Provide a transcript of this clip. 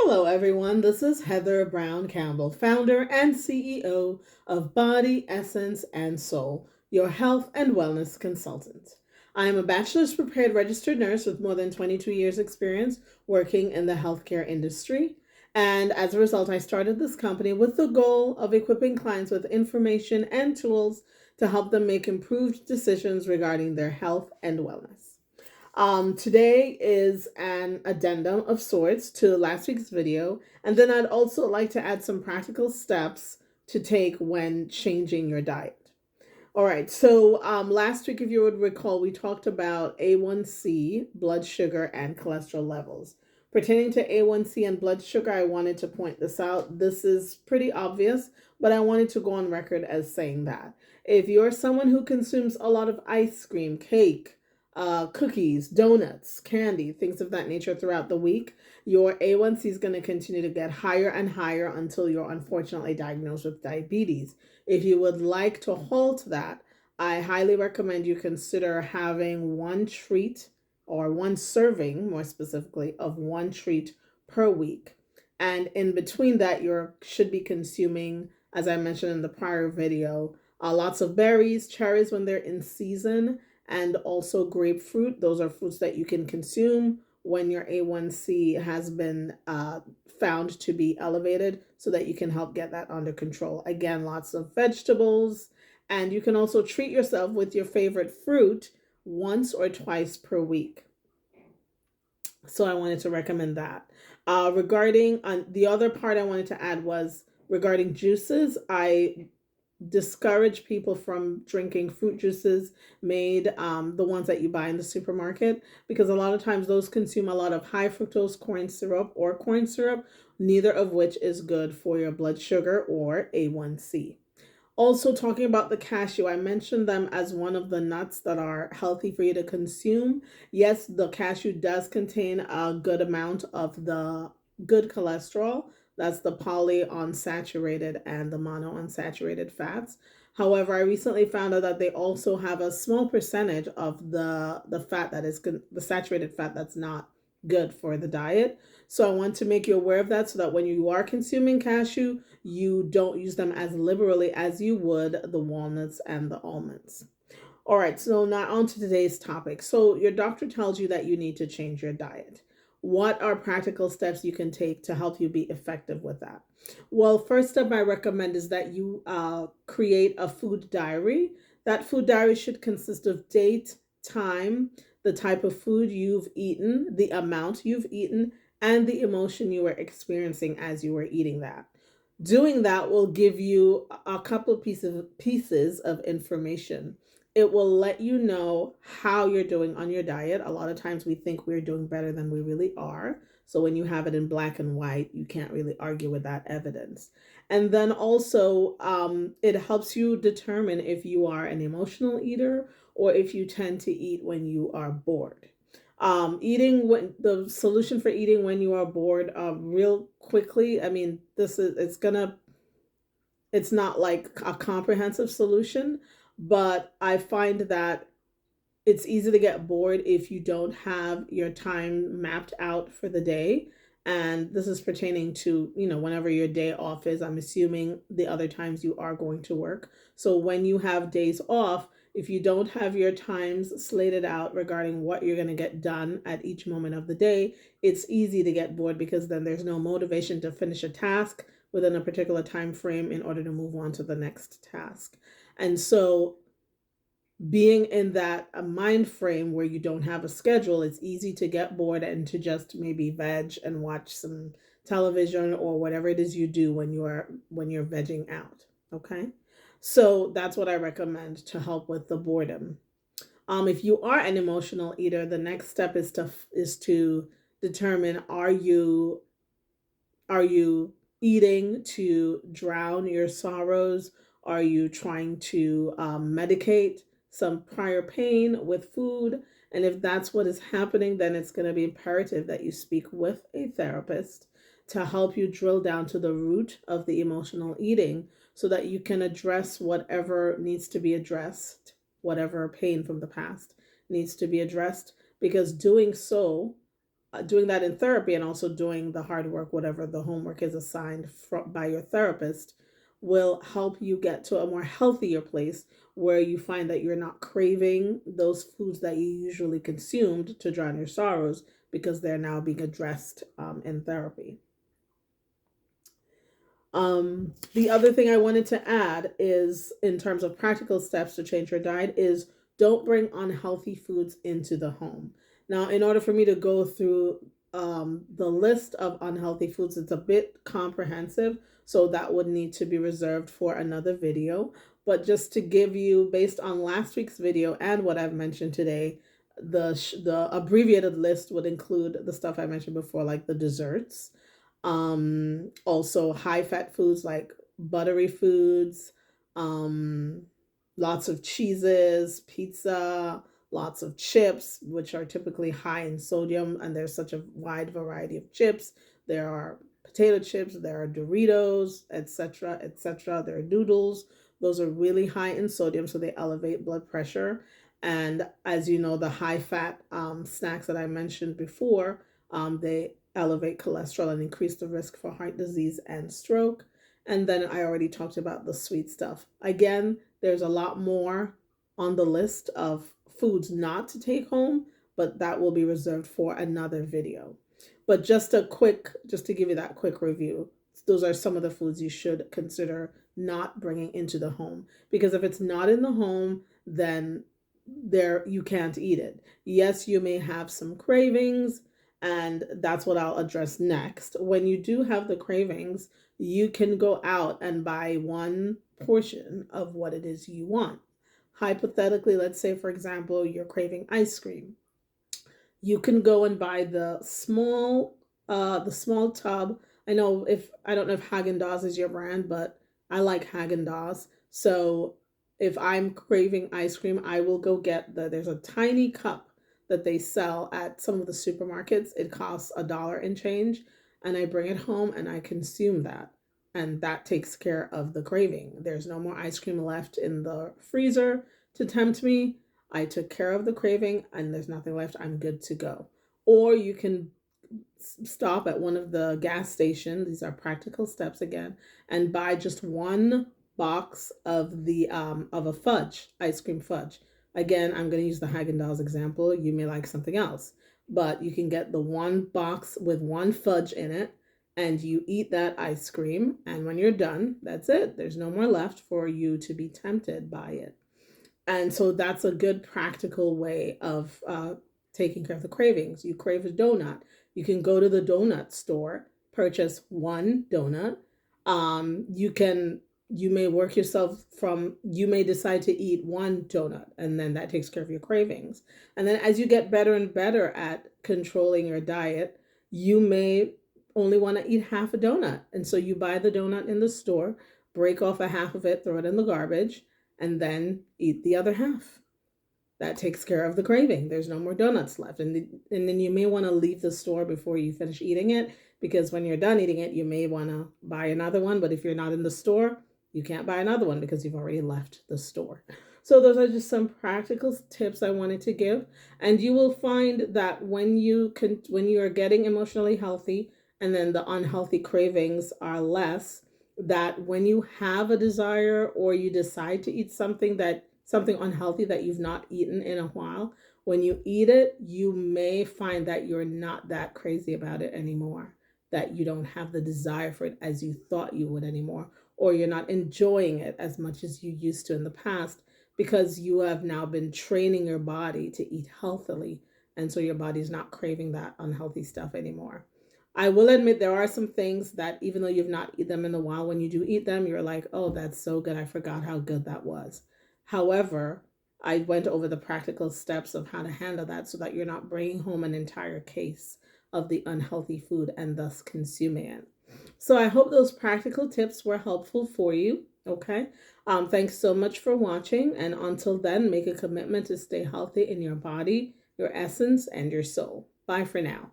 Hello, everyone. This is Heather Brown Campbell, founder and CEO of Body, Essence, and Soul, your health and wellness consultant. I am a bachelor's prepared registered nurse with more than 22 years' experience working in the healthcare industry. And as a result, I started this company with the goal of equipping clients with information and tools to help them make improved decisions regarding their health and wellness. Today is an addendum of sorts to last week's video, and then I'd also like to add some practical steps to take when changing your diet. All right, so last week, if you would recall, we talked about A1C, blood sugar, and cholesterol levels. Pertaining to A1C and blood sugar, I wanted to point this out. This is pretty obvious, but I wanted to go on record as saying that. If you're someone who consumes a lot of ice cream, cake, cookies, donuts, candy, things of that nature throughout the week, your A1C is going to continue to get higher and higher until you're unfortunately diagnosed with diabetes. If you would like to halt that, I highly recommend you consider having one treat or one serving, more specifically, of one treat per week. And in between that, you should be consuming, as I mentioned in the prior video, lots of berries, cherries when they're in season, and also grapefruit. Those are fruits that you can consume when your A1C has been found to be elevated so that you can help get that under control. Again, lots of vegetables, and you can also treat yourself with your favorite fruit once or twice per week. So I wanted to recommend that. Regarding the other part I wanted to add was regarding juices. I discourage people from drinking fruit juices made the ones that you buy in the supermarket, because a lot of times those consume a lot of high fructose corn syrup, neither of which is good for your blood sugar or A1C. Also, talking about the cashew, I mentioned them as one of the nuts that are healthy for you to consume. Yes, the cashew does contain a good amount of the good cholesterol. That's the polyunsaturated and the monounsaturated fats. However, I recently found out that they also have a small percentage of the fat that is the saturated fat that's not good for the diet. So I want to make you aware of that so that when you are consuming cashew, you don't use them as liberally as you would the walnuts and the almonds. All right, so now on to today's topic. So your doctor tells you that you need to change your diet. What are practical steps you can take to help you be effective with that? Well, first step I recommend is that you create a food diary. That food diary should consist of date, time, the type of food you've eaten, the amount you've eaten, and the emotion you were experiencing as you were eating that. Doing that will give you a couple of pieces of information. It will let you know how you're doing on your diet. A lot of times we think we're doing better than we really are. So when you have it in black and white, you can't really argue with that evidence. And then also, it helps you determine if you are an emotional eater or if you tend to eat when you are bored. Eating when the solution for eating when you are bored, real quickly. I mean, it's not like a comprehensive solution, but I find that it's easy to get bored if you don't have your time mapped out for the day. And this is pertaining to, whenever your day off is. I'm assuming the other times you are going to work. So when you have days off, if you don't have your times slated out regarding what you're going to get done at each moment of the day, it's easy to get bored because then there's no motivation to finish a task within a particular time frame in order to move on to the next task. And so being in that mind frame where you don't have a schedule, it's easy to get bored and to just maybe veg and watch some television or whatever it is you do when you're vegging out. Okay, so that's what I recommend to help with the boredom. If you are an emotional eater, the next step is to determine, are you eating to drown your sorrows? Are you trying to medicate some prior pain with food? And if that's what is happening, then it's going to be imperative that you speak with a therapist to help you drill down to the root of the emotional eating so that you can address whatever needs to be addressed, whatever pain from the past needs to be addressed, because doing so doing that in therapy and also doing the hard work, whatever the homework is assigned by your therapist, will help you get to a more healthier place where you find that you're not craving those foods that you usually consumed to drown your sorrows because they're now being addressed in therapy. The other thing I wanted to add is, in terms of practical steps to change your diet, is don't bring unhealthy foods into the home. Now, in order for me to go through the list of unhealthy foods, it's a bit comprehensive, so that would need to be reserved for another video. But just to give you, based on last week's video and what I've mentioned today, the abbreviated list would include the stuff I mentioned before, like the desserts, also high fat foods like buttery foods, um, lots of cheeses, pizza, lots of chips, which are typically high in sodium, and there's such a wide variety of chips. There are potato chips, there are Doritos, etc., etc. There are noodles. Those are really high in sodium, so they elevate blood pressure. And as you know, the high fat snacks that I mentioned before, they elevate cholesterol and increase the risk for heart disease and stroke. And then I already talked about the sweet stuff. Again, there's a lot more on the list of foods not to take home, but that will be reserved for another video. But just to give you that quick review, those are some of the foods you should consider not bringing into the home. Because if it's not in the home, then you can't eat it. Yes, you may have some cravings, and that's what I'll address next. When you do have the cravings, you can go out and buy one portion of what it is you want. Hypothetically, let's say, for example, you're craving ice cream. You can go and buy the small tub. I don't know if Haagen-Dazs is your brand, but I like Haagen-Dazs. So if I'm craving ice cream, I will go get there's a tiny cup that they sell at some of the supermarkets. It costs $1 and change, and I bring it home and I consume that. And that takes care of the craving. There's no more ice cream left in the freezer to tempt me. I took care of the craving and there's nothing left. I'm good to go. Or you can stop at one of the gas stations. These are practical steps again, and buy just one box of the of a fudge, ice cream fudge. Again, I'm going to use the Haagen-Dazs example. You may like something else, but you can get the one box with one fudge in it, and you eat that ice cream. And when you're done, that's it. There's no more left for you to be tempted by it. And so that's a good practical way of taking care of the cravings. You crave a donut. You can go to the donut store, purchase one donut. You may work yourself you may decide to eat one donut, and then that takes care of your cravings. And then as you get better and better at controlling your diet, you may only want to eat half a donut. And so you buy the donut in the store, break off a half of it, throw it in the garbage, and then eat the other half. That takes care of the craving. There's no more donuts left. And then you may want to leave the store before you finish eating it, because when you're done eating it, you may want to buy another one. But if you're not in the store, you can't buy another one because you've already left the store. So those are just some practical tips I wanted to give. And you will find that when you are getting emotionally healthy and then the unhealthy cravings are less, that when you have a desire or you decide to eat something unhealthy that you've not eaten in a while, when you eat it, you may find that you're not that crazy about it anymore, that you don't have the desire for it as you thought you would anymore, or you're not enjoying it as much as you used to in the past, because you have now been training your body to eat healthily, and so your body's not craving that unhealthy stuff anymore. I will admit there are some things that, even though you've not eaten them in a while, when you do eat them, you're like, oh, that's so good. I forgot how good that was. However, I went over the practical steps of how to handle that so that you're not bringing home an entire case of the unhealthy food and thus consuming it. So I hope those practical tips were helpful for you. Okay. Thanks so much for watching. And until then, make a commitment to stay healthy in your body, your essence, and your soul. Bye for now.